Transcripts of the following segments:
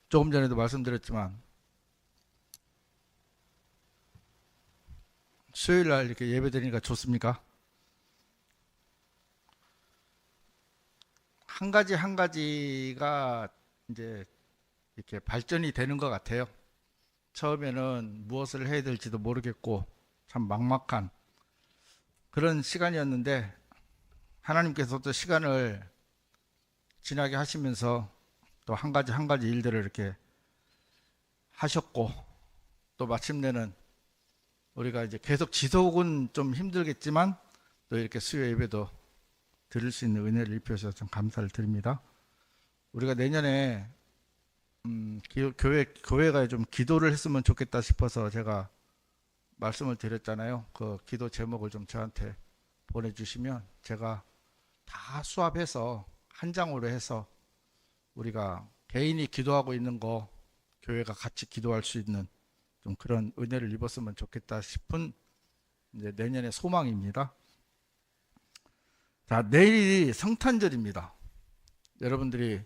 조금 전에도 말씀드렸지만 수요일 날 이렇게 예배 드리니까 좋습니까? 한 가지 한 가지가 이제 이렇게 발전이 되는 것 같아요. 처음에는 무엇을 해야 될지도 모르겠고 참 막막한 그런 시간이었는데 하나님께서 또 시간을 지나게 하시면서 또 한 가지 한 가지 일들을 이렇게 하셨고 또 마침내는 우리가 이제 계속 지속은 좀 힘들겠지만 또 이렇게 수요 예배도 드릴 수 있는 은혜를 입혀주셔서 참 감사를 드립니다. 우리가 내년에 교회가 좀 기도를 했으면 좋겠다 싶어서 제가 말씀을 드렸잖아요. 그 기도 제목을 좀 저한테 보내주시면 제가 다 수합해서 한 장으로 해서 우리가 개인이 기도하고 있는 거 교회가 같이 기도할 수 있는 좀 그런 은혜를 입었으면 좋겠다 싶은 이제 내년의 소망입니다. 자, 내일이 성탄절입니다. 여러분들이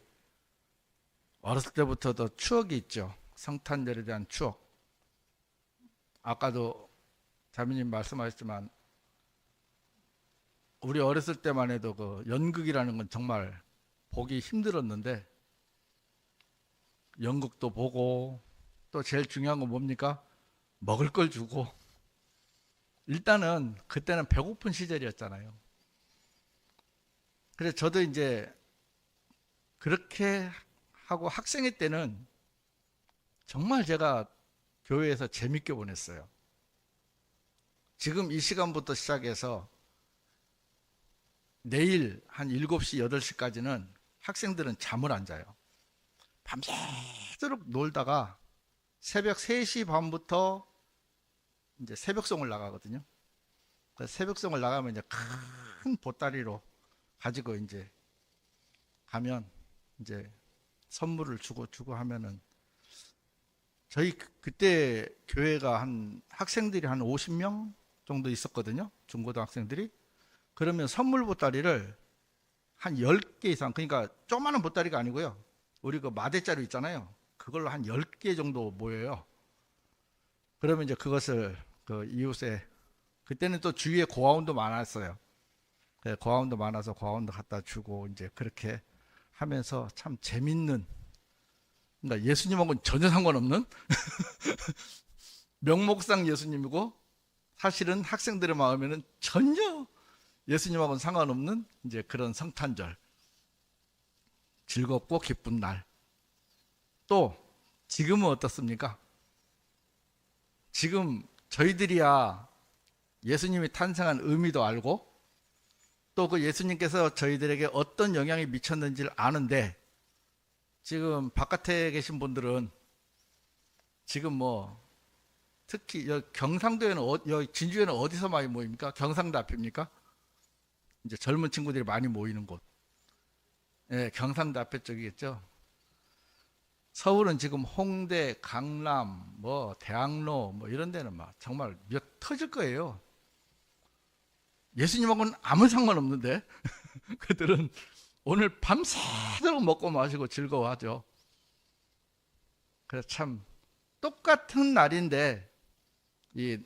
어렸을 때부터도 추억이 있죠. 성탄절에 대한 추억. 아까도 자매님 말씀하셨지만 우리 어렸을 때만 해도 그 연극이라는 건 정말 보기 힘들었는데 연극도 보고 또 제일 중요한 건 뭡니까? 먹을 걸 주고 일단은 그때는 배고픈 시절이었잖아요. 그래서 저도 이제 그렇게 하고 학생회 때는 정말 제가 교회에서 재밌게 보냈어요. 지금 이 시간부터 시작해서 내일 한 7시, 8시까지는 학생들은 잠을 안 자요. 밤새도록 놀다가 새벽 3시 반부터 이제 새벽송을 나가거든요. 새벽송을 나가면 이제 큰 보따리로 가지고 이제 가면 이제 선물을 주고 하면은 저희 그때 교회가 한 학생들이 한 50명 정도 있었거든요. 중고등학생들이. 그러면 선물 보따리를 한 10개 이상, 그러니까 조그마한 보따리가 아니고요. 우리 그 마대자루 있잖아요. 그걸로 한 10개 정도 모여요. 그러면 이제 그것을 그 이웃에, 그때는 또 주위에 고아원도 많았어요. 고아원도 많아서 고아원도 갖다 주고 이제 그렇게 하면서 참 재밌는, 그러니까 예수님하고는 전혀 상관없는 명목상 예수님이고 사실은 학생들의 마음에는 전혀 예수님하고는 상관없는 이제 그런 성탄절, 즐겁고 기쁜 날. 또 지금은 어떻습니까? 지금 저희들이야 예수님이 탄생한 의미도 알고 또 그 예수님께서 저희들에게 어떤 영향이 미쳤는지를 아는데 지금 바깥에 계신 분들은 지금 뭐 특히 여기 경상도에는 여기 진주에는 어디서 많이 모입니까? 경상도 앞입니까? 이제 젊은 친구들이 많이 모이는 곳. 예, 경상도 앞에 쪽이겠죠. 서울은 지금 홍대, 강남, 뭐 대학로 뭐 이런 데는 막 정말 몇 터질 거예요. 예수님하고는 아무 상관없는데 그들은 오늘 밤새도록 먹고 마시고 즐거워하죠. 그래서 참 똑같은 날인데 이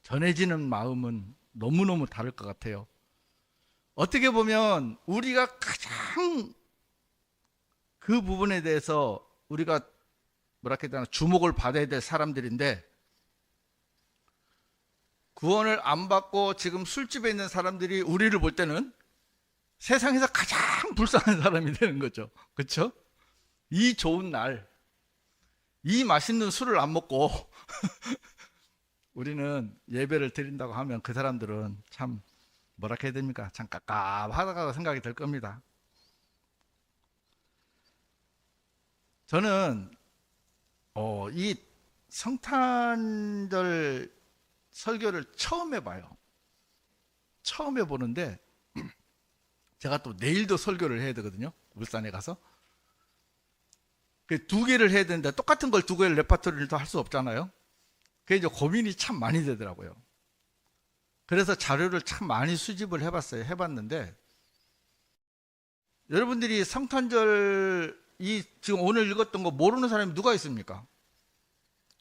전해지는 마음은 너무너무 다를 것 같아요. 어떻게 보면 우리가 가장 그 부분에 대해서 우리가 뭐랄까 해야 되나 주목을 받아야 될 사람들인데 구원을 안 받고 지금 술집에 있는 사람들이 우리를 볼 때는 세상에서 가장 불쌍한 사람이 되는 거죠. 그렇죠? 이 좋은 날, 이 맛있는 술을 안 먹고 우리는 예배를 드린다고 하면 그 사람들은 참 뭐랄까 해야 됩니까? 참 깝깝하다고 생각이 들 겁니다. 저는 이 성탄절 설교를 처음 해봐요. 처음 해보는데 제가 또 내일도 설교를 해야 되거든요. 울산에 가서. 그 2개를 해야 되는데 똑같은 걸 2개를 레파토리를 더 할 수 없잖아요. 그게 이제 고민이 참 많이 되더라고요. 그래서 자료를 참 많이 수집을 해봤어요. 해봤는데 여러분들이 성탄절 이 지금 오늘 읽었던 거 모르는 사람이 누가 있습니까?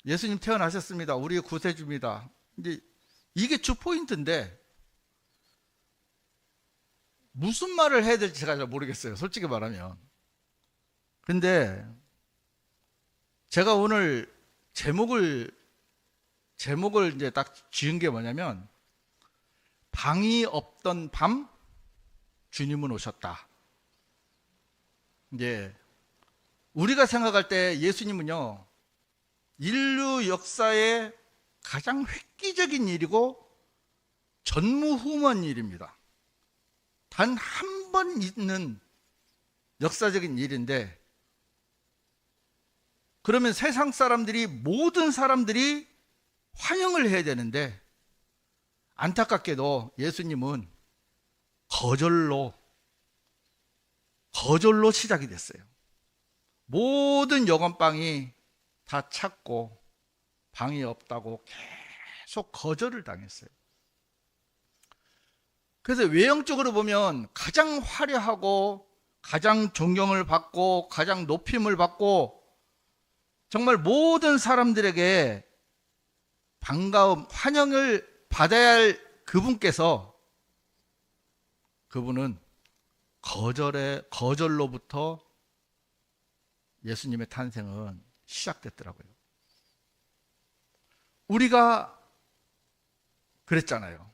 예수님 태어나셨습니다. 우리의 구세주입니다. 이제 이게 주 포인트인데 무슨 말을 해야 될지 제가 잘 모르겠어요. 솔직히 말하면. 근데 제가 오늘 제목을 이제 딱 지은 게 뭐냐면 방이 없던 밤 주님은 오셨다. 이제 우리가 생각할 때 예수님은요, 인류 역사의 가장 획기적인 일이고 전무후무한 일입니다. 단 한 번 있는 역사적인 일인데, 그러면 세상 사람들이, 모든 사람들이 환영을 해야 되는데 안타깝게도 예수님은 거절로 시작이 됐어요. 모든 여관방이 다 찼고 방이 없다고 계속 거절을 당했어요. 그래서 외형적으로 보면 가장 화려하고 가장 존경을 받고 가장 높임을 받고 정말 모든 사람들에게 반가움, 환영을 받아야 할 그분은 거절로부터 예수님의 탄생은 시작됐더라고요. 우리가 그랬잖아요.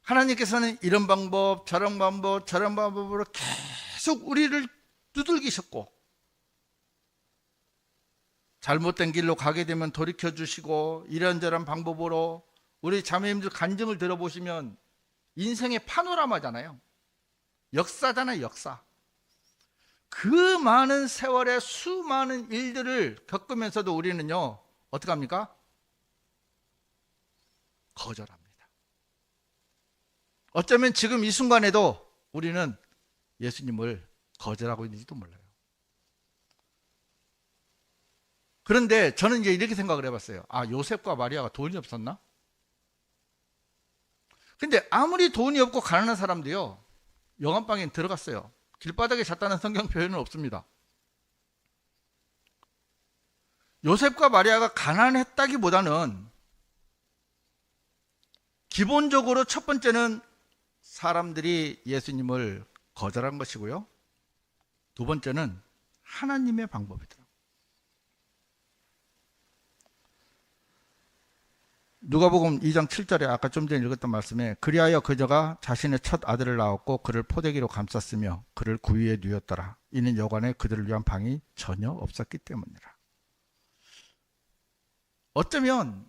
하나님께서는 이런 방법, 저런 방법으로 계속 우리를 두들기셨고, 잘못된 길로 가게 되면 돌이켜 주시고, 이런저런 방법으로 우리 자매님들 간증을 들어보시면 인생의 파노라마잖아요. 역사잖아요, 역사. 그 많은 세월의 수많은 일들을 겪으면서도 우리는요, 어떻게 합니까? 거절합니다. 어쩌면 지금 이 순간에도 우리는 예수님을 거절하고 있는지도 몰라요. 그런데 저는 이제 이렇게 생각을 해봤어요. 아, 요셉과 마리아가 돈이 없었나? 근데 아무리 돈이 없고 가난한 사람도요, 영안방에 들어갔어요. 길바닥에 잤다는 성경 표현은 없습니다. 요셉과 마리아가 가난했다기보다는 기본적으로 첫 번째는 사람들이 예수님을 거절한 것이고요, 두 번째는 하나님의 방법이더라고요. 누가복음 2장 7절에 아까 좀 전에 읽었던 말씀에, 그리하여 그저가 자신의 첫 아들을 낳았고 그를 포대기로 감쌌으며 그를 구유에 누였더라. 이는 여관에 그들을 위한 방이 전혀 없었기 때문이라. 어쩌면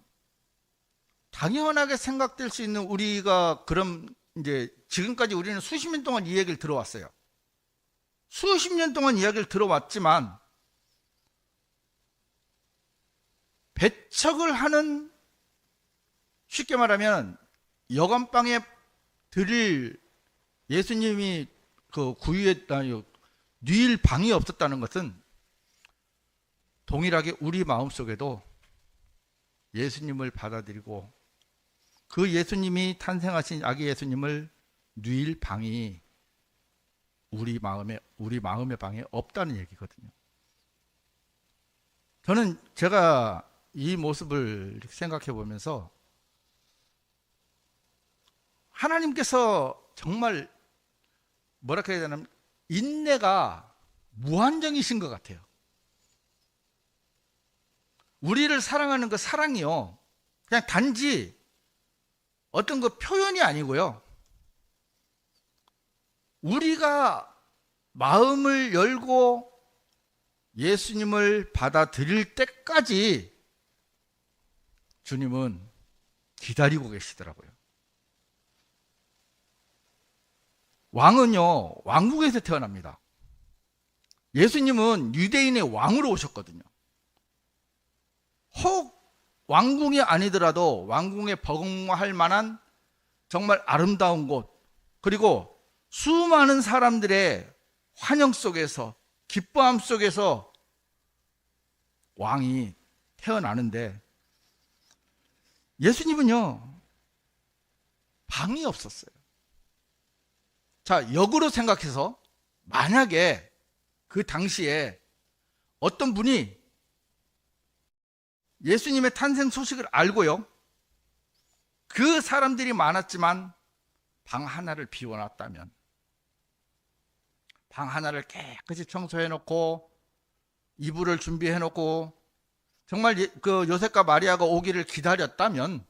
당연하게 생각될 수 있는, 우리가 그럼 이제 지금까지 우리는 수십 년 동안 이 얘기를 들어왔어요. 수십 년 동안 이야기를 들어왔지만 배척을 하는, 쉽게 말하면 여관방에 드릴 예수님이 그 구유에 누일 방이 없었다는 것은 동일하게 우리 마음속에도 예수님을 받아들이고 그 예수님이 탄생하신 아기 예수님을 누일 방이 우리 마음의 방에 없다는 얘기거든요. 저는 제가 이 모습을 생각해 보면서 하나님께서 정말 뭐랄까 해야 되나, 인내가 무한정이신 것 같아요. 우리를 사랑하는 그 사랑이요, 그냥 단지 어떤 그 표현이 아니고요, 우리가 마음을 열고 예수님을 받아들일 때까지 주님은 기다리고 계시더라고요. 왕은요, 왕국에서 태어납니다. 예수님은 유대인의 왕으로 오셨거든요. 혹 왕궁이 아니더라도 왕궁에 버금할 만한 정말 아름다운 곳, 그리고 수많은 사람들의 환영 속에서, 기뻐함 속에서 왕이 태어나는데, 예수님은요, 방이 없었어요. 자, 역으로 생각해서 만약에 그 당시에 어떤 분이 예수님의 탄생 소식을 알고요, 그 사람들이 많았지만 방 하나를 비워놨다면, 방 하나를 깨끗이 청소해놓고 이불을 준비해놓고 정말 그 요셉과 마리아가 오기를 기다렸다면,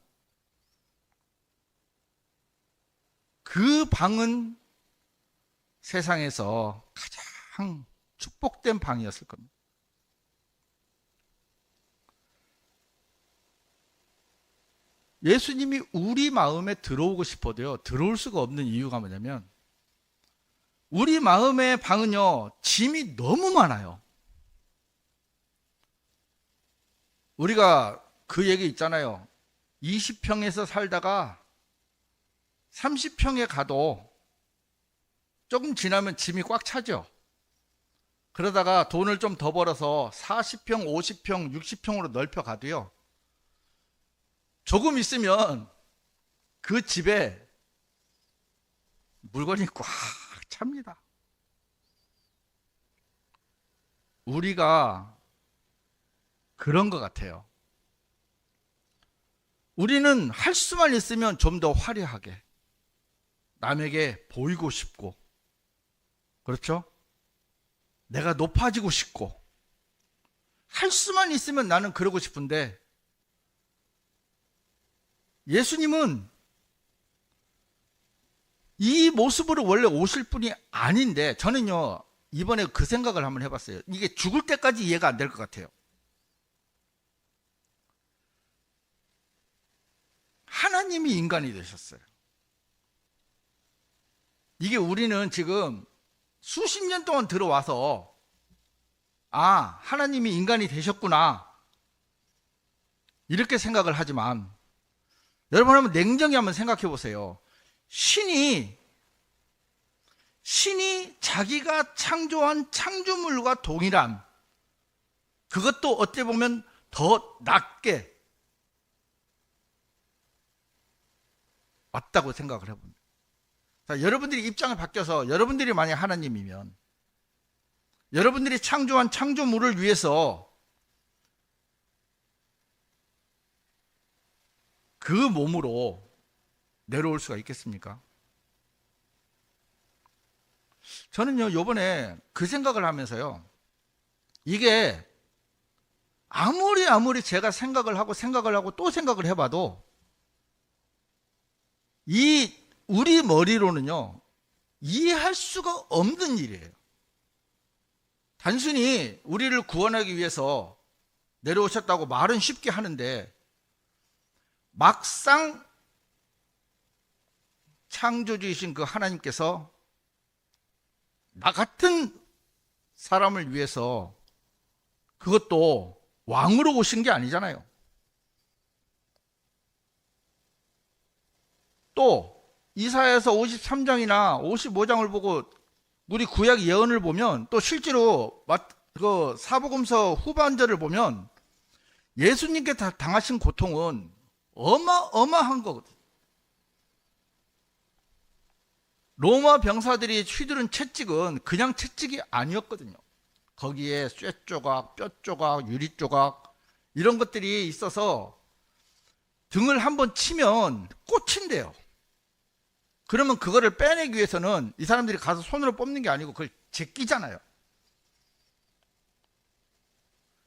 그 방은 세상에서 가장 축복된 방이었을 겁니다. 예수님이 우리 마음에 들어오고 싶어도요, 들어올 수가 없는 이유가 뭐냐면, 우리 마음의 방은요, 짐이 너무 많아요. 우리가 그 얘기 있잖아요. 20평에서 살다가 30평에 가도 조금 지나면 짐이 꽉 차죠. 그러다가 돈을 좀 더 벌어서 40평, 50평, 60평으로 넓혀 가도요, 조금 있으면 그 집에 물건이 꽉 찹니다. 우리가 그런 것 같아요. 우리는 할 수만 있으면 좀 더 화려하게, 남에게 보이고 싶고, 그렇죠? 내가 높아지고 싶고, 할 수만 있으면 나는 그러고 싶은데, 예수님은 이 모습으로 원래 오실 분이 아닌데, 저는요, 이번에 그 생각을 한번 해봤어요. 이게 죽을 때까지 이해가 안 될 것 같아요. 하나님이 인간이 되셨어요. 이게 우리는 지금 수십 년 동안 들어와서, 아, 하나님이 인간이 되셨구나, 이렇게 생각을 하지만, 여러분 한번 냉정히 한번 생각해 보세요. 신이 자기가 창조한 창조물과 동일한, 그것도 어떻게 보면 더 낮게 왔다고 생각을 해봅니다. 자, 여러분들이 입장을 바뀌어서, 여러분들이 만약 하나님이면 여러분들이 창조한 창조물을 위해서 그 몸으로 내려올 수가 있겠습니까? 저는요, 요번에 그 생각을 하면서요, 이게 아무리 제가 생각을 하고 또 생각을 해봐도, 우리 머리로는요, 이해할 수가 없는 일이에요. 단순히 우리를 구원하기 위해서 내려오셨다고 말은 쉽게 하는데, 막상 창조주이신 그 하나님께서 나 같은 사람을 위해서, 그것도 왕으로 오신 게 아니잖아요. 또 이사야서 53장이나 55장을 보고 우리 구약 예언을 보면, 또 실제로 그 사복음서 후반절을 보면 예수님께 당하신 고통은 어마어마한 거거든요. 로마 병사들이 휘두른 채찍은 그냥 채찍이 아니었거든요. 거기에 쇠 조각, 뼈 조각, 유리 조각, 이런 것들이 있어서 등을 한번 치면 꽂힌대요. 그러면 그거를 빼내기 위해서는 이 사람들이 가서 손으로 뽑는 게 아니고 그걸 제끼잖아요.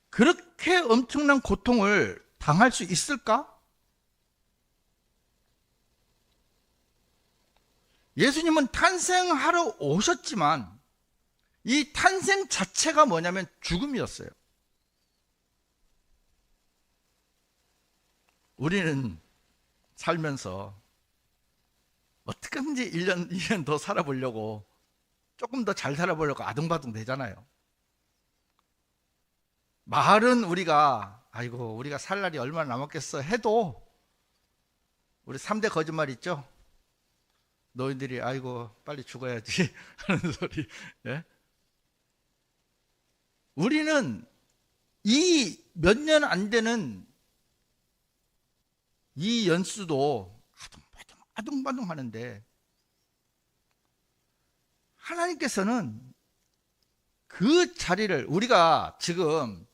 그렇게 엄청난 고통을 당할 수 있을까? 예수님은 탄생하러 오셨지만 이 탄생 자체가 뭐냐면 죽음이었어요. 우리는 살면서 어떻게든지 1년 더 살아보려고, 조금 더 잘 살아보려고 아둥바둥 되잖아요. 말은 우리가 아이고 우리가 살 날이 얼마나 남았겠어 해도, 우리 3대 거짓말 있죠? 너희들이 아이고 빨리 죽어야지 하는 소리. 예? 우리는 이 몇 년 안 되는 이 연수도 아둥바둥 하는데, 하나님께서는 그 자리를 우리가 지금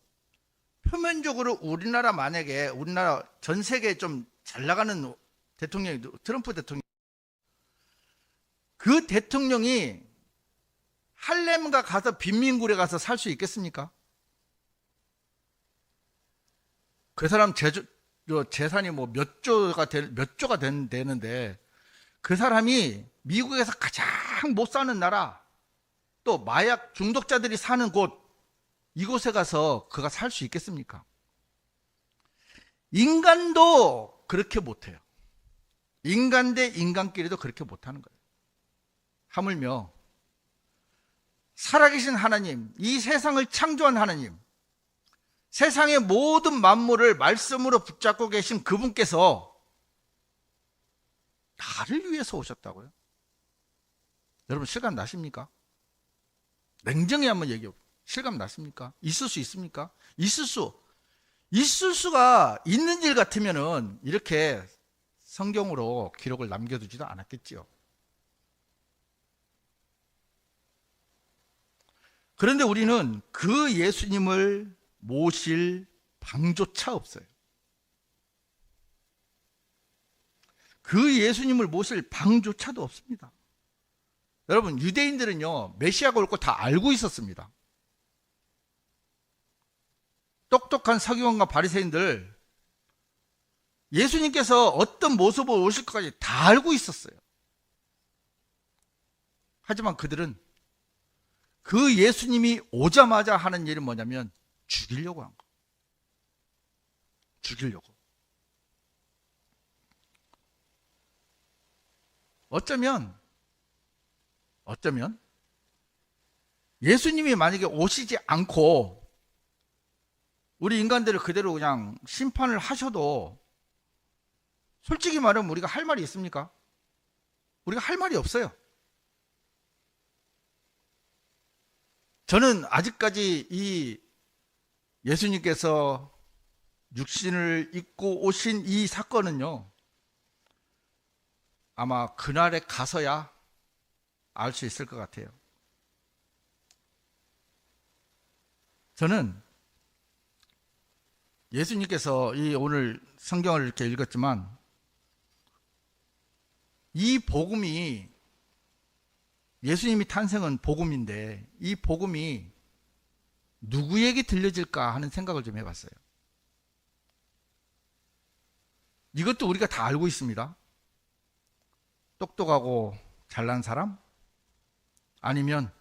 표면적으로 우리나라 만약에 우리나라 전 세계에 좀 잘 나가는 대통령이 트럼프 대통령, 그 대통령이 할렘가 가서 빈민굴에 가서 살 수 있겠습니까? 그 사람 재산이 뭐 몇 조가 되는데 그 사람이 미국에서 가장 못 사는 나라, 또 마약 중독자들이 사는 곳, 이곳에 가서 그가 살 수 있겠습니까? 인간도 그렇게 못해요. 인간 대 인간끼리도 그렇게 못하는 거예요. 하물며 살아계신 하나님, 이 세상을 창조한 하나님, 세상의 모든 만물을 말씀으로 붙잡고 계신 그분께서 나를 위해서 오셨다고요? 여러분 실감 나십니까? 냉정히 한번 얘기해 보세요. 실감 나십니까? 있을 수 있습니까? 있을 수가 있는 일 같으면은 이렇게 성경으로 기록을 남겨두지도 않았겠지요. 그런데 우리는 그 예수님을 모실 방조차 없어요. 그 예수님을 모실 방조차도 없습니다. 여러분, 유대인들은요, 메시아가 올 거 다 알고 있었습니다. 똑똑한 서기관과 바리새인들, 예수님께서 어떤 모습으로 오실 것까지 다 알고 있었어요. 하지만 그들은 그 예수님이 오자마자 하는 일은 뭐냐면 죽이려고 한 거. 죽이려고. 어쩌면 예수님이 만약에 오시지 않고 우리 인간들을 그대로 그냥 심판을 하셔도 솔직히 말하면 우리가 할 말이 있습니까? 우리가 할 말이 없어요. 저는 아직까지 이 예수님께서 육신을 입고 오신 이 사건은요, 아마 그날에 가서야 알 수 있을 것 같아요. 저는 예수님께서 이 오늘 성경을 이렇게 읽었지만 이 복음이, 예수님이 탄생은 복음인데 이 복음이 누구에게 들려질까 하는 생각을 좀 해봤어요. 이것도 우리가 다 알고 있습니다. 똑똑하고 잘난 사람? 아니면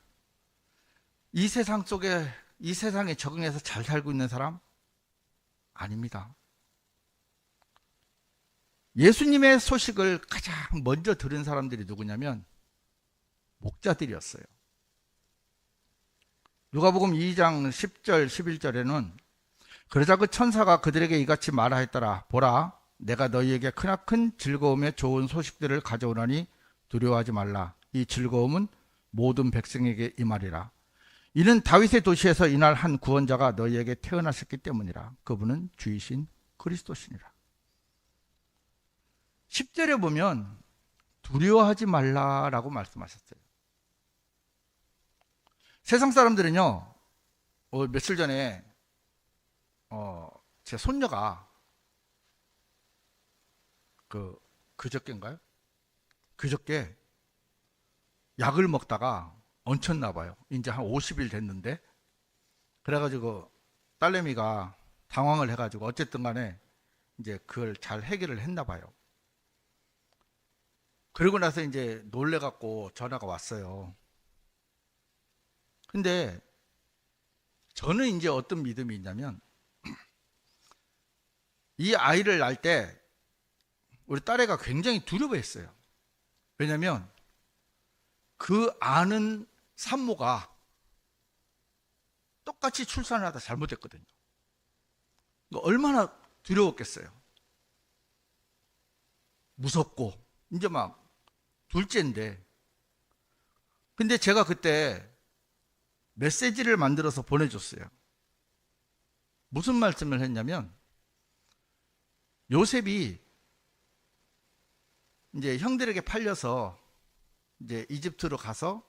이 세상 속에, 이 세상에 적응해서 잘 살고 있는 사람? 아닙니다. 예수님의 소식을 가장 먼저 들은 사람들이 누구냐면 목자들이었어요. 누가복음 2장 10절 11절에는 그러자 그 천사가 그들에게 이같이 말하였더라. 보라, 내가 너희에게 크나큰 즐거움의 좋은 소식들을 가져오라니 두려워하지 말라. 이 즐거움은 모든 백성에게 임하리라. 이는 다윗의 도시에서 이날 한 구원자가 너희에게 태어나셨기 때문이라. 그분은 주이신 그리스도시니라. 10절에 보면 두려워하지 말라라고 말씀하셨어요. 세상 사람들은요, 며칠 전에 제 손녀가 그저께인가요? 그저께 약을 먹다가 얹혔나 봐요. 이제 한 50일 됐는데, 그래가지고 딸내미가 당황을 해가지고 어쨌든 간에 이제 그걸 잘 해결을 했나 봐요. 그러고 나서 이제 놀래갖고 전화가 왔어요. 근데 저는 이제 어떤 믿음이 있냐면, 이 아이를 낳을 때 우리 딸애가 굉장히 두려워했어요. 왜냐면 그 아는 산모가 똑같이 출산을 하다 잘못했거든요. 얼마나 두려웠겠어요. 무섭고 이제 막 둘째인데, 근데 제가 그때 메시지를 만들어서 보내줬어요. 무슨 말씀을 했냐면, 요셉이 이제 형들에게 팔려서 이제 이집트로 가서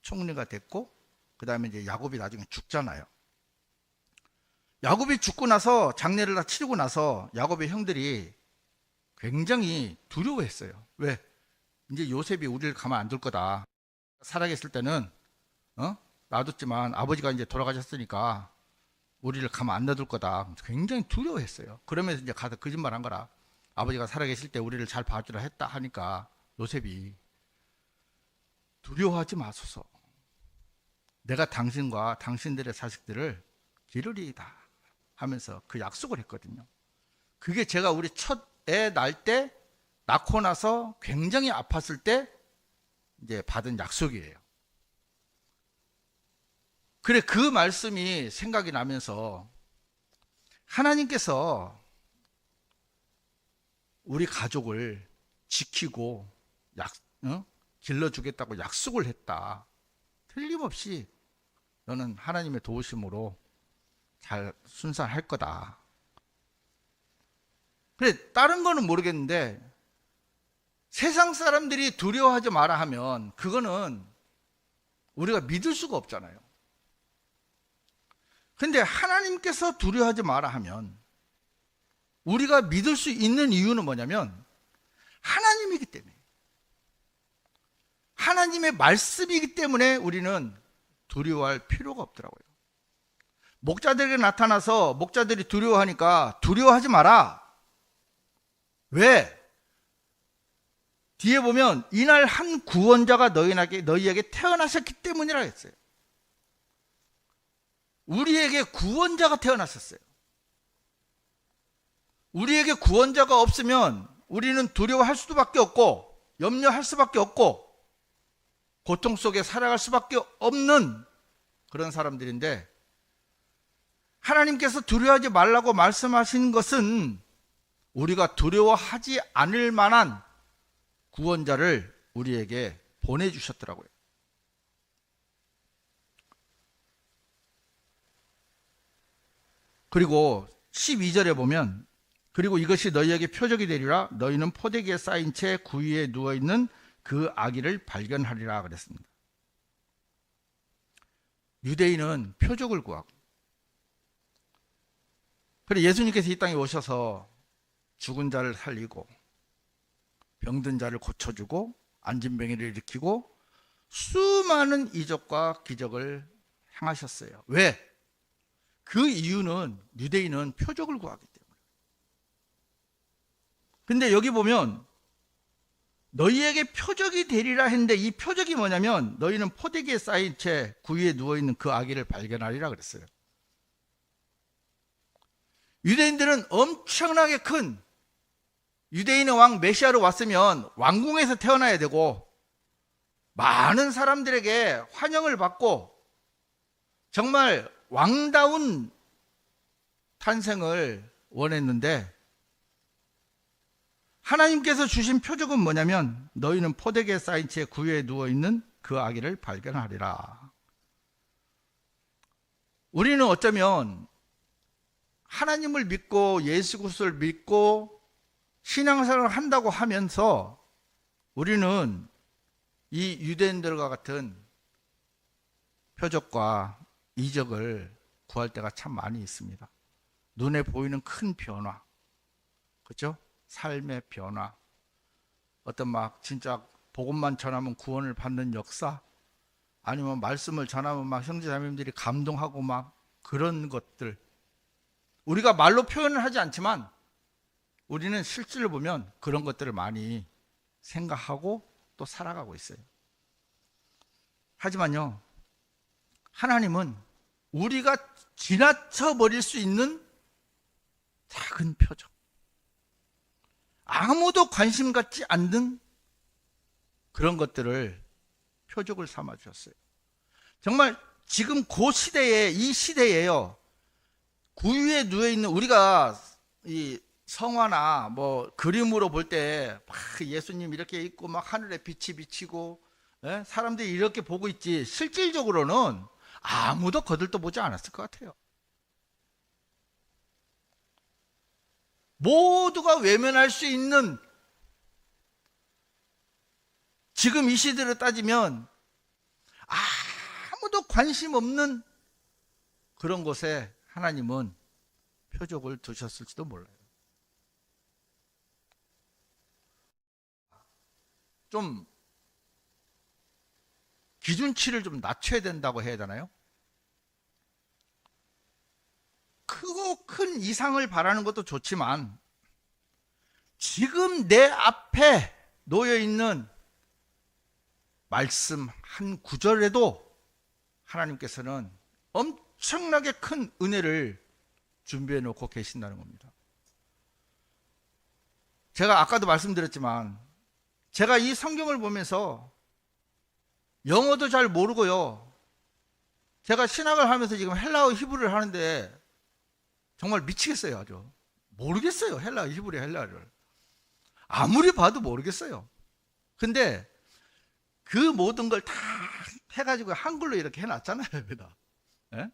총리가 됐고, 그 그 다음에 이제 야곱이 나중에 죽잖아요. 야곱이 죽고 나서 장례를 다 치르고 나서 야곱의 형들이 굉장히 두려워했어요. 왜? 이제 요셉이 우리를 가만 안 둘 거다. 살아계실 때는 놔뒀지만 아버지가 이제 돌아가셨으니까 우리를 가만 안 놔둘 거다. 굉장히 두려워했어요. 그러면서 이제 가서 거짓말한 거라. 아버지가 살아계실 때 우리를 잘 봐주라 했다 하니까 요셉이 두려워하지 마소서. 내가 당신과 당신들의 자식들을 기르리이다 하면서 그 약속을 했거든요. 그게 제가 우리 첫 애 낳을 때, 낳고 나서 굉장히 아팠을 때 이제 받은 약속이에요. 그래, 그 말씀이 생각이 나면서 하나님께서 우리 가족을 지키고 길러주겠다고 약속을 했다. 틀림없이 너는 하나님의 도우심으로 잘 순산할 거다. 그래, 다른 거는 모르겠는데 세상 사람들이 두려워하지 마라 하면 그거는 우리가 믿을 수가 없잖아요. 근데 하나님께서 두려워하지 마라 하면 우리가 믿을 수 있는 이유는 뭐냐면 하나님이기 때문에, 하나님의 말씀이기 때문에 우리는 두려워할 필요가 없더라고요. 목자들에게 나타나서 목자들이 두려워하니까 두려워하지 마라. 왜? 뒤에 보면 이날 한 구원자가 너희에게 태어나셨기 때문이라 했어요. 우리에게 구원자가 태어났었어요. 우리에게 구원자가 없으면 우리는 두려워할 수밖에 없고 염려할 수밖에 없고 고통 속에 살아갈 수밖에 없는 그런 사람들인데, 하나님께서 두려워하지 말라고 말씀하신 것은 우리가 두려워하지 않을 만한 구원자를 우리에게 보내주셨더라고요. 그리고 12절에 보면 그리고 이것이 너희에게 표적이 되리라. 너희는 포대기에 쌓인 채 구유에 누워있는 그 아기를 발견하리라 그랬습니다. 유대인은 표적을 구하고, 그래 예수님께서 이 땅에 오셔서 죽은 자를 살리고 병든 자를 고쳐주고 안진뱅이를 일으키고 수많은 이적과 기적을 행하셨어요. 왜? 그 이유는 유대인은 표적을 구하기 때문에. 근데 여기 보면 너희에게 표적이 되리라 했는데 이 표적이 뭐냐면 너희는 포대기에 쌓인 채 구유에 누워있는 그 아기를 발견하리라 그랬어요. 유대인들은 엄청나게 큰, 유대인의 왕 메시아로 왔으면 왕궁에서 태어나야 되고 많은 사람들에게 환영을 받고 정말 왕다운 탄생을 원했는데, 하나님께서 주신 표적은 뭐냐면 너희는 포대기에 쌓인 채 구유에 누워있는 그 아기를 발견하리라. 우리는 어쩌면 하나님을 믿고 예수 그리스도를 믿고 신앙생활을 한다고 하면서 우리는 이 유대인들과 같은 표적과 이적을 구할 때가 참 많이 있습니다. 눈에 보이는 큰 변화, 그렇죠? 삶의 변화, 어떤 막 진짜 복음만 전하면 구원을 받는 역사, 아니면 말씀을 전하면 막 형제자매님들이 감동하고 막 그런 것들, 우리가 말로 표현을 하지 않지만 우리는 실질로 보면 그런 것들을 많이 생각하고 또 살아가고 있어요. 하지만요, 하나님은 우리가 지나쳐 버릴 수 있는 작은 표적, 아무도 관심 갖지 않는 그런 것들을 표적을 삼아 주셨어요. 정말 지금 그 시대에, 이 시대에요, 구유에 누워 있는, 우리가 이 성화나 뭐 그림으로 볼 때 막 예수님 이렇게 있고 막 하늘에 빛이 비치고 사람들이 이렇게 보고 있지, 실질적으로는 아무도 거들떠 보지 않았을 것 같아요. 모두가 외면할 수 있는, 지금 이 시대로 따지면 아무도 관심 없는 그런 곳에 하나님은 표적을 두셨을지도 몰라요. 좀 기준치를 좀 낮춰야 된다고 해야 되나요? 크고 큰 이상을 바라는 것도 좋지만 지금 내 앞에 놓여 있는 말씀 한 구절에도 하나님께서는 엄청나게 큰 은혜를 준비해 놓고 계신다는 겁니다. 제가 아까도 말씀드렸지만 제가 이 성경을 보면서 영어도 잘 모르고요. 제가 신학을 하면서 지금 헬라어 히브리를 하는데 정말 미치겠어요. 아주 모르겠어요. 헬라어 히브리 헬라어를 아무리 봐도 모르겠어요. 근데 그 모든 걸 다 해가지고 한글로 이렇게 해놨잖아요. 여기다. 예?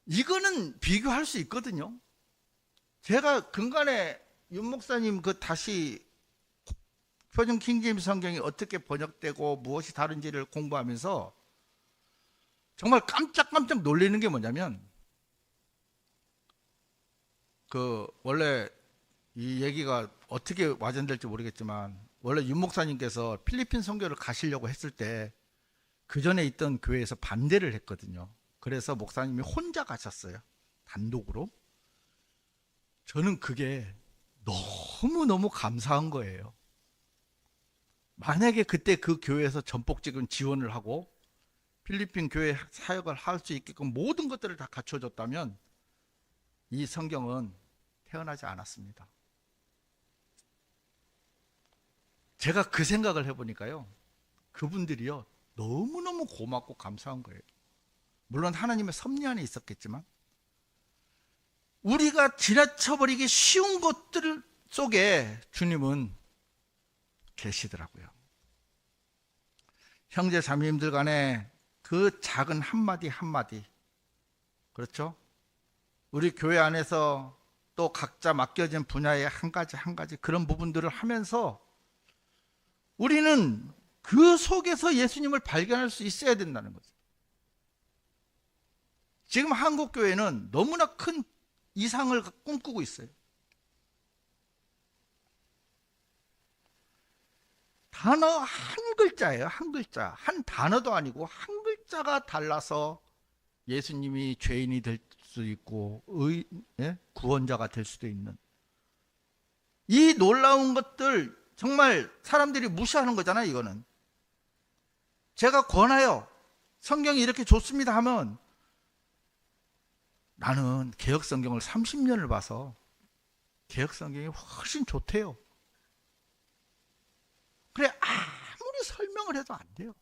이거는 비교할 수 있거든요. 제가 근간에 윤 목사님 그 다시 표준 킹제임스 성경이 어떻게 번역되고 무엇이 다른지를 공부하면서 정말 깜짝깜짝 놀라는 게 뭐냐면, 그 원래 이 얘기가 어떻게 와전될지 모르겠지만 원래 윤 목사님께서 필리핀 선교를 가시려고 했을 때 그 전에 있던 교회에서 반대를 했거든요. 그래서 목사님이 혼자 가셨어요. 단독으로. 저는 그게 너무너무 감사한 거예요. 만약에 그때 그 교회에서 전폭적인 지원을 하고 필리핀 교회 사역을 할 수 있게끔 모든 것들을 다 갖춰줬다면 이 성경은 태어나지 않았습니다. 제가 그 생각을 해보니까요, 그분들이요 너무너무 고맙고 감사한 거예요. 물론 하나님의 섭리 안에 있었겠지만 우리가 지나쳐버리기 쉬운 것들 속에 주님은 계시더라고요. 형제 자매님들 간에 그 작은 한마디 한마디, 그렇죠? 우리 교회 안에서 또 각자 맡겨진 분야의 한 가지 한 가지 그런 부분들을 하면서 우리는 그 속에서 예수님을 발견할 수 있어야 된다는 거죠. 지금 한국 교회는 너무나 큰 이상을 꿈꾸고 있어요. 단어 한 글자예요. 한 글자. 한 단어도 아니고 한 글자가 달라서 예수님이 죄인이 될 수 있고 구원자가 될 수도 있는 이 놀라운 것들, 정말 사람들이 무시하는 거잖아요. 이거는 제가 권하여 성경이 이렇게 좋습니다 하면 나는 개혁성경을 30년을 봐서 개혁성경이 훨씬 좋대요. 그래 아무리 설명을 해도 안 돼요.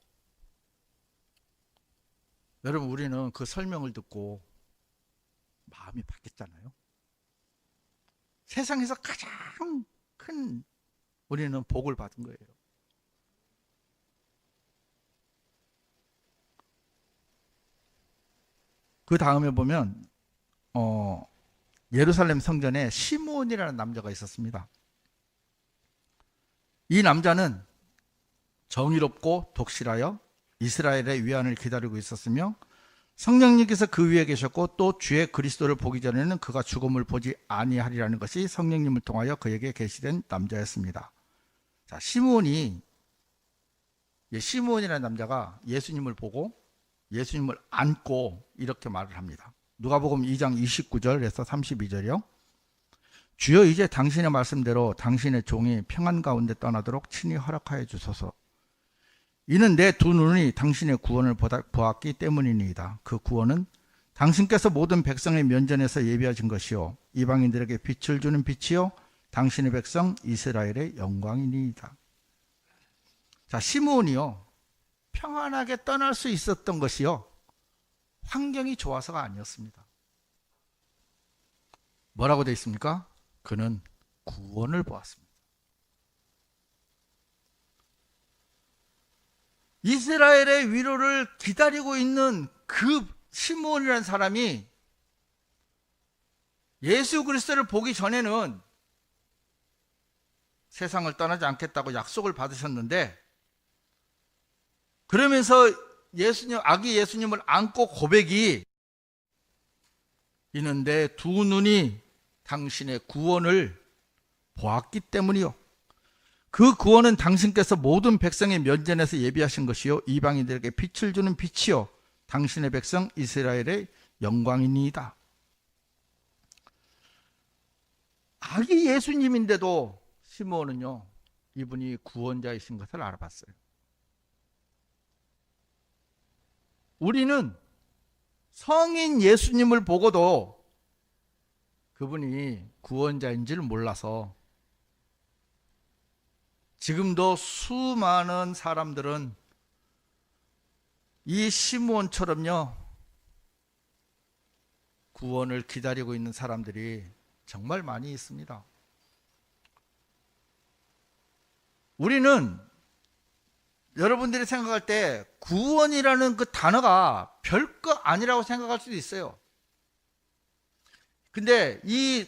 여러분, 우리는 그 설명을 듣고 마음이 바뀌었잖아요. 세상에서 가장 큰 우리는 복을 받은 거예요. 그 다음에 보면 예루살렘 성전에 시므온이라는 남자가 있었습니다. 이 남자는 정의롭고 독실하여 이스라엘의 위안을 기다리고 있었으며 성령님께서 그 위에 계셨고 또 주의 그리스도를 보기 전에는 그가 죽음을 보지 아니하리라는 것이 성령님을 통하여 그에게 계시된 남자였습니다. 자, 시므온이라는 남자가 예수님을 보고 예수님을 안고 이렇게 말을 합니다. 누가복음 2장 29절에서 32절이요. 주여, 이제 당신의 말씀대로 당신의 종이 평안 가운데 떠나도록 친히 허락하여 주소서. 이는 내 두 눈이 당신의 구원을 보았기 때문이니이다. 그 구원은 당신께서 모든 백성의 면전에서 예비하신 것이요 이방인들에게 빛을 주는 빛이요 당신의 백성 이스라엘의 영광이니이다. 자, 시므온이요 평안하게 떠날 수 있었던 것이요 환경이 좋아서가 아니었습니다. 뭐라고 되어 있습니까? 그는 구원을 보았습니다. 이스라엘의 위로를 기다리고 있는 그 시므온이라는 사람이 예수 그리스도를 보기 전에는 세상을 떠나지 않겠다고 약속을 받으셨는데, 그러면서 아기 예수님을 안고 고백이 이는 내 두 눈이 당신의 구원을 보았기 때문이요. 그 구원은 당신께서 모든 백성의 면전에서 예비하신 것이요 이방인들에게 빛을 주는 빛이요 당신의 백성 이스라엘의 영광이니이다. 아기 예수님인데도 시므온은요 이분이 구원자이신 것을 알아봤어요. 우리는 성인 예수님을 보고도 그분이 구원자인 줄 몰라서 지금도 수많은 사람들은 이 시므온처럼요 구원을 기다리고 있는 사람들이 정말 많이 있습니다. 우리는 여러분들이 생각할 때 구원이라는 그 단어가 별거 아니라고 생각할 수도 있어요. 근데 이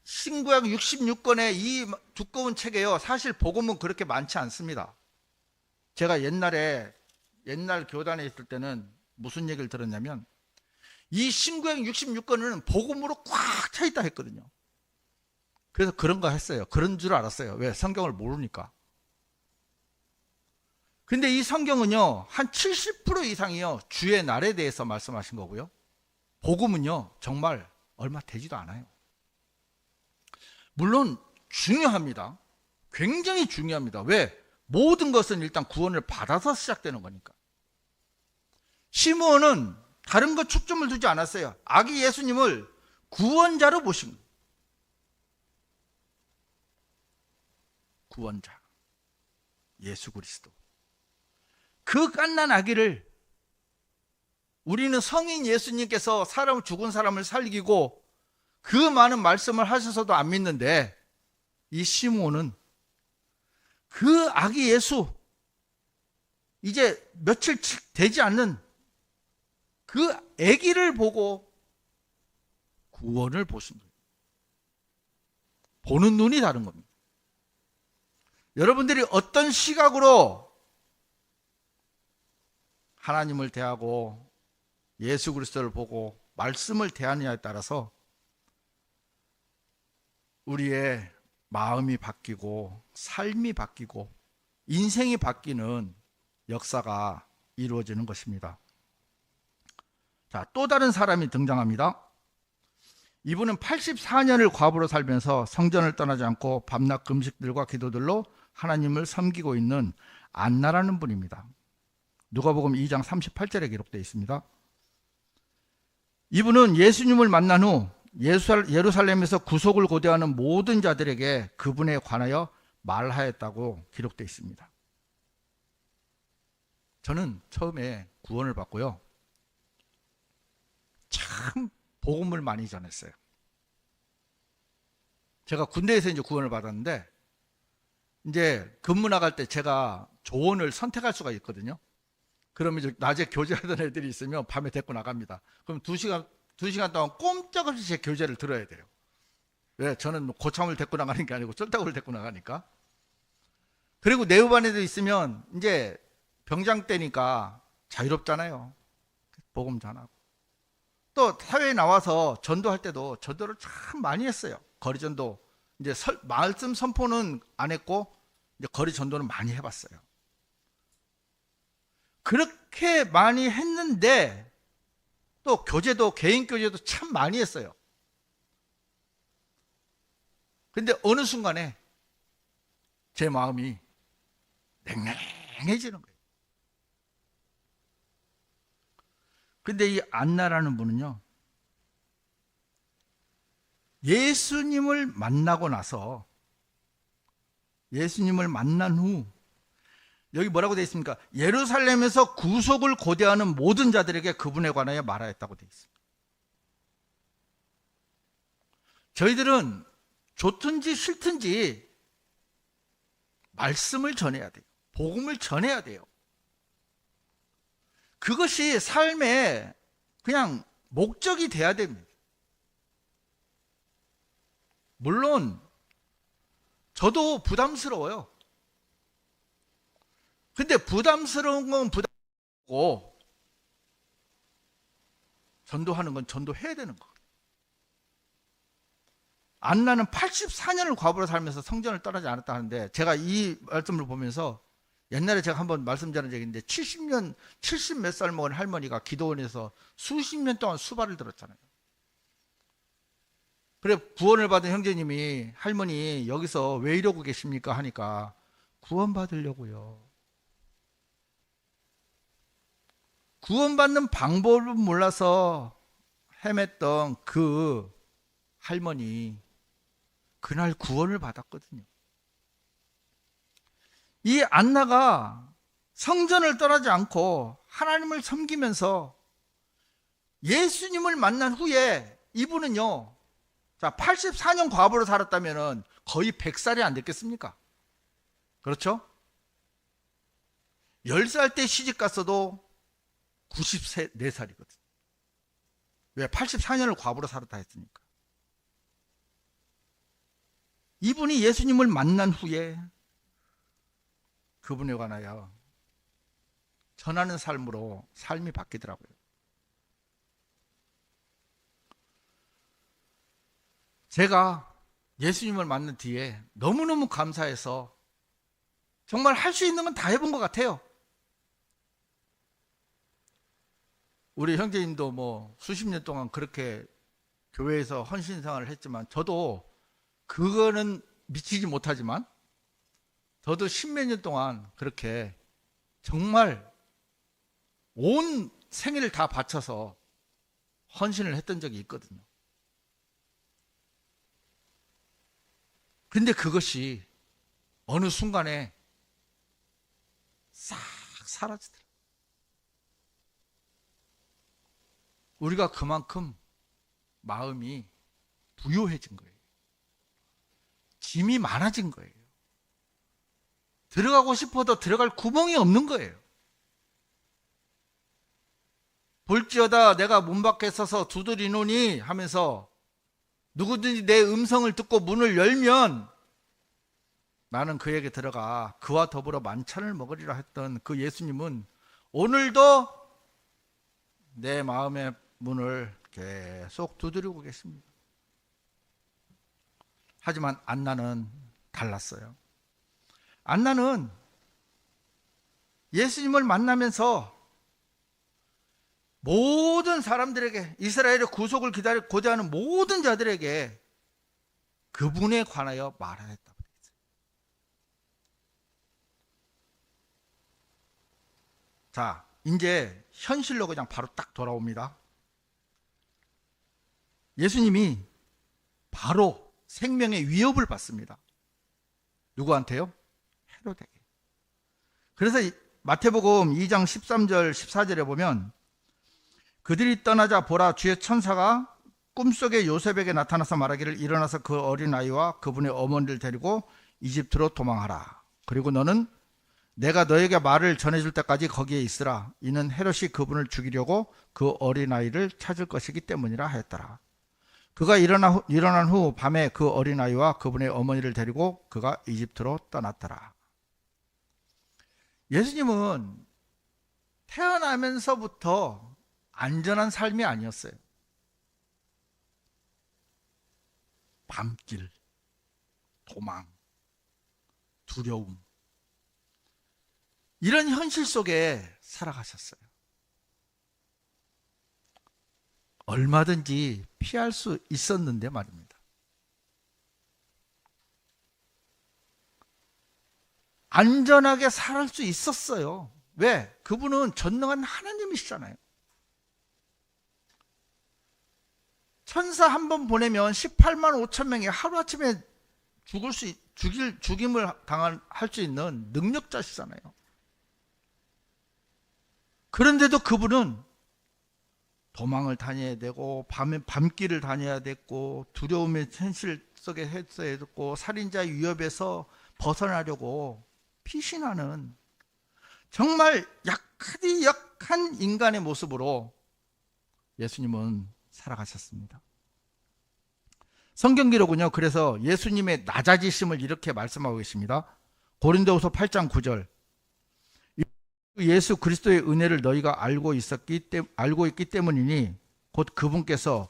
신구약 66권의 이 두꺼운 책에요 사실 복음은 그렇게 많지 않습니다. 제가 옛날 교단에 있을 때는 무슨 얘기를 들었냐면 이 신구약 66권은 복음으로 꽉 차 있다 했거든요. 그래서 그런 거 했어요. 그런 줄 알았어요. 왜? 성경을 모르니까. 근데 이 성경은요 한 70% 이상이요 주의 날에 대해서 말씀하신 거고요 복음은요 정말 얼마 되지도 않아요. 물론 중요합니다. 굉장히 중요합니다. 왜? 모든 것은 일단 구원을 받아서 시작되는 거니까. 시므온은 다른 것 초점을 두지 않았어요. 아기 예수님을 구원자로 보신 거예요. 구원자 예수 그리스도. 그 갓난 아기를 우리는 성인 예수님께서 죽은 사람을 살리고 그 많은 말씀을 하셔서도 안 믿는데 이 시므온은 그 아기 예수 이제 며칠 되지 않는 그 아기를 보고 구원을 보신 거예요. 보는 눈이 다른 겁니다. 여러분들이 어떤 시각으로 하나님을 대하고 예수 그리스도를 보고 말씀을 대하느냐에 따라서 우리의 마음이 바뀌고 삶이 바뀌고 인생이 바뀌는 역사가 이루어지는 것입니다. 자, 또 다른 사람이 등장합니다. 이분은 84년을 과부로 살면서 성전을 떠나지 않고 밤낮 금식들과 기도들로 하나님을 섬기고 있는 안나라는 분입니다. 누가복음 2장 38절에 기록되어 있습니다. 이분은 예수님을 만난 후 예루살렘에서 구속을 고대하는 모든 자들에게 그분에 관하여 말하였다고 기록되어 있습니다. 저는 처음에 구원을 받고요 참 복음을 많이 전했어요. 제가 군대에서 이제 구원을 받았는데 이제 근무 나갈 때 제가 조원을 선택할 수가 있거든요. 그러면 이제 낮에 교제하던 애들이 있으면 밤에 데리고 나갑니다. 그럼 2시간 동안 꼼짝없이 제 교제를 들어야 돼요. 왜? 저는 고참을 데리고 나가는 게 아니고 쫄따구를 데리고 나가니까. 그리고 내후반 애들 있으면 이제 병장 때니까 자유롭잖아요. 복음 전하고. 또 사회에 나와서 전도할 때도 전도를 참 많이 했어요. 거리 전도. 이제 말씀 선포는 안 했고 이제 거리 전도는 많이 해봤어요. 그렇게 많이 했는데 또 교제도 개인 교제도 참 많이 했어요. 근데 어느 순간에 제 마음이 냉랭해지는 거예요. 근데 이 안나라는 분은요 예수님을 만나고 나서 예수님을 만난 후 여기 뭐라고 되어 있습니까? 예루살렘에서 구속을 고대하는 모든 자들에게 그분에 관하여 말하였다고 되어 있습니다. 저희들은 좋든지 싫든지 말씀을 전해야 돼요. 복음을 전해야 돼요. 그것이 삶의 그냥 목적이 돼야 됩니다. 물론 저도 부담스러워요. 근데 부담스러운 건 부담스럽고 전도하는 건 전도해야 되는 거. 안나는 84년을 과부로 살면서 성전을 떠나지 않았다 하는데, 제가 이 말씀을 보면서 옛날에 제가 한번 말씀드린 적이 있는데, 70 몇 살 먹은 할머니가 기도원에서 수십 년 동안 수발을 들었잖아요. 그래 구원을 받은 형제님이 할머니 여기서 왜 이러고 계십니까 하니까, 구원받으려고요. 구원받는 방법을 몰라서 헤맸던 그 할머니, 그날 구원을 받았거든요. 이 안나가 성전을 떠나지 않고 하나님을 섬기면서 예수님을 만난 후에, 이분은요, 자, 84년 과부로 살았다면 거의 100살이 안 됐겠습니까? 그렇죠? 10살 때 시집 갔어도 94살이거든요. 왜? 84년을 과부로 살았다 했으니까. 이분이 예수님을 만난 후에 그분에 관하여 전하는 삶으로 삶이 바뀌더라고요. 제가 예수님을 만난 뒤에 너무너무 감사해서 정말 할 수 있는 건 다 해본 것 같아요. 우리 형제님도 뭐 수십 년 동안 그렇게 교회에서 헌신생활을 했지만, 저도 그거는 미치지 못하지만 저도 십몇 년 동안 그렇게 정말 온 생애를 다 바쳐서 헌신을 했던 적이 있거든요. 근데 그것이 어느 순간에 싹 사라지더라고요. 우리가 그만큼 마음이 부요해진 거예요. 짐이 많아진 거예요. 들어가고 싶어도 들어갈 구멍이 없는 거예요. 볼지어다 내가 문 밖에 서서 두드리노니 하면서 누구든지 내 음성을 듣고 문을 열면 나는 그에게 들어가 그와 더불어 만찬을 먹으리라 했던 그 예수님은 오늘도 내 마음의 문을 계속 두드리고 계십니다. 하지만 안나는 달랐어요. 안나는 예수님을 만나면서 모든 사람들에게, 이스라엘의 구속을 기다리고자 하는 모든 자들에게 그분에 관하여 말하였다. 자, 이제 현실로 그냥 바로 딱 돌아옵니다. 예수님이 바로 생명의 위협을 받습니다. 누구한테요? 헤로데게. 그래서 마태복음 2장 13절 14절에 보면, 그들이 떠나자 보라, 주의 천사가 꿈속에 요셉에게 나타나서 말하기를 일어나서 그 어린아이와 그분의 어머니를 데리고 이집트로 도망하라. 그리고 너는 내가 너에게 말을 전해줄 때까지 거기에 있으라. 이는 헤롯이 그분을 죽이려고 그 어린아이를 찾을 것이기 때문이라 하였더라. 그가 일어난 후 밤에 그 어린아이와 그분의 어머니를 데리고 그가 이집트로 떠났더라. 예수님은 태어나면서부터 안전한 삶이 아니었어요. 밤길, 도망, 두려움, 이런 현실 속에 살아가셨어요. 얼마든지 피할 수 있었는데 말입니다. 안전하게 살 수 있었어요. 왜? 그분은 전능한 하나님이시잖아요. 천사 한 번 보내면 18만 5천 명이 하루아침에 죽임을 할 수 있는 능력자시잖아요. 그런데도 그분은 도망을 다녀야 되고 밤길을 다녀야 됐고 두려움의 현실 속에 했어야 됐고 살인자의 위협에서 벗어나려고 피신하는 정말 약한 인간의 모습으로 예수님은 살아가셨습니다. 성경 기록은요, 그래서 예수님의 낮아지심을 이렇게 말씀하고 계십니다. 고린도후서 8장 9절. 예수 그리스도의 은혜를 너희가 알고 있기 때문이니 곧 그분께서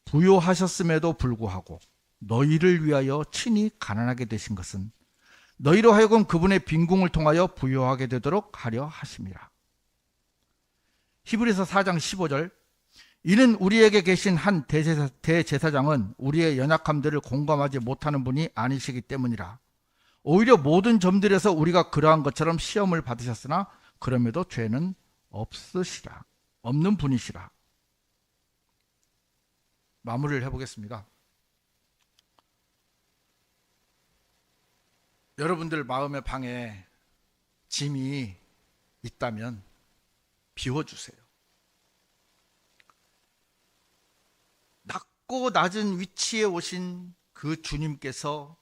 부요하셨음에도 불구하고 너희를 위하여 친히 가난하게 되신 것은 너희로 하여금 그분의 빈궁을 통하여 부요하게 되도록 하려 하심이라. 히브리서 4장 15절, 이는 우리에게 계신 한 대제사장은 우리의 연약함들을 공감하지 못하는 분이 아니시기 때문이라. 오히려 모든 점들에서 우리가 그러한 것처럼 시험을 받으셨으나 그럼에도 죄는 없는 분이시라. 마무리를 해보겠습니다. 여러분들 마음의 방에 짐이 있다면 비워주세요. 낮고 낮은 위치에 오신 그 주님께서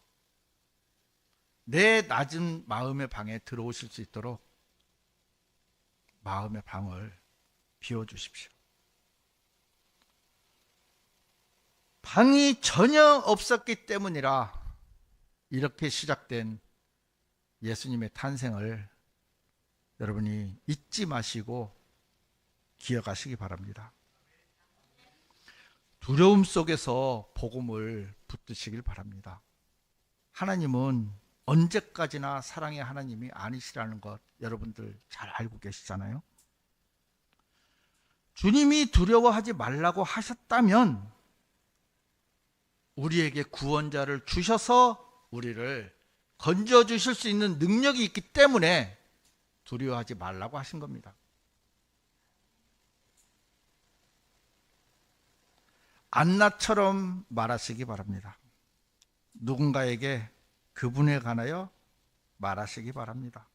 내 낮은 마음의 방에 들어오실 수 있도록 마음의 방을 비워주십시오. 방이 전혀 없었기 때문이라 이렇게 시작된 예수님의 탄생을 여러분이 잊지 마시고 기억하시기 바랍니다. 두려움 속에서 복음을 붙드시길 바랍니다. 하나님은 언제까지나 사랑의 하나님이 아니시라는 것 여러분들 잘 알고 계시잖아요. 주님이 두려워하지 말라고 하셨다면 우리에게 구원자를 주셔서 우리를 건져주실 수 있는 능력이 있기 때문에 두려워하지 말라고 하신 겁니다. 안나처럼 말하시기 바랍니다. 누군가에게 그분에 관하여 말하시기 바랍니다.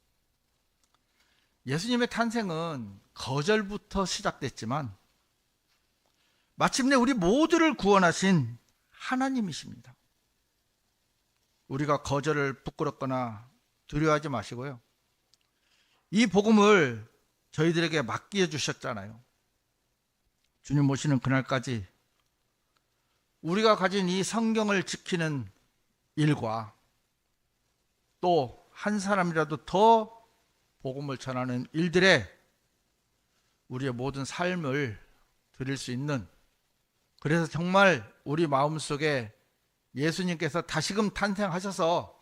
예수님의 탄생은 거절부터 시작됐지만 마침내 우리 모두를 구원하신 하나님이십니다. 우리가 거절을 부끄럽거나 두려워하지 마시고요. 이 복음을 저희들에게 맡겨 주셨잖아요. 주님 오시는 그날까지 우리가 가진 이 성경을 지키는 일과 또 한 사람이라도 더 복음을 전하는 일들에 우리의 모든 삶을 드릴 수 있는, 그래서 정말 우리 마음속에 예수님께서 다시금 탄생하셔서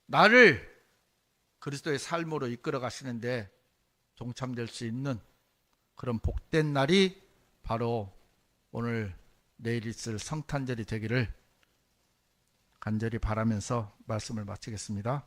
나를 그리스도의 삶으로 이끌어 가시는데 동참될 수 있는 그런 복된 날이 바로 오늘 내일 있을 성탄절이 되기를 간절히 바라면서 말씀을 마치겠습니다.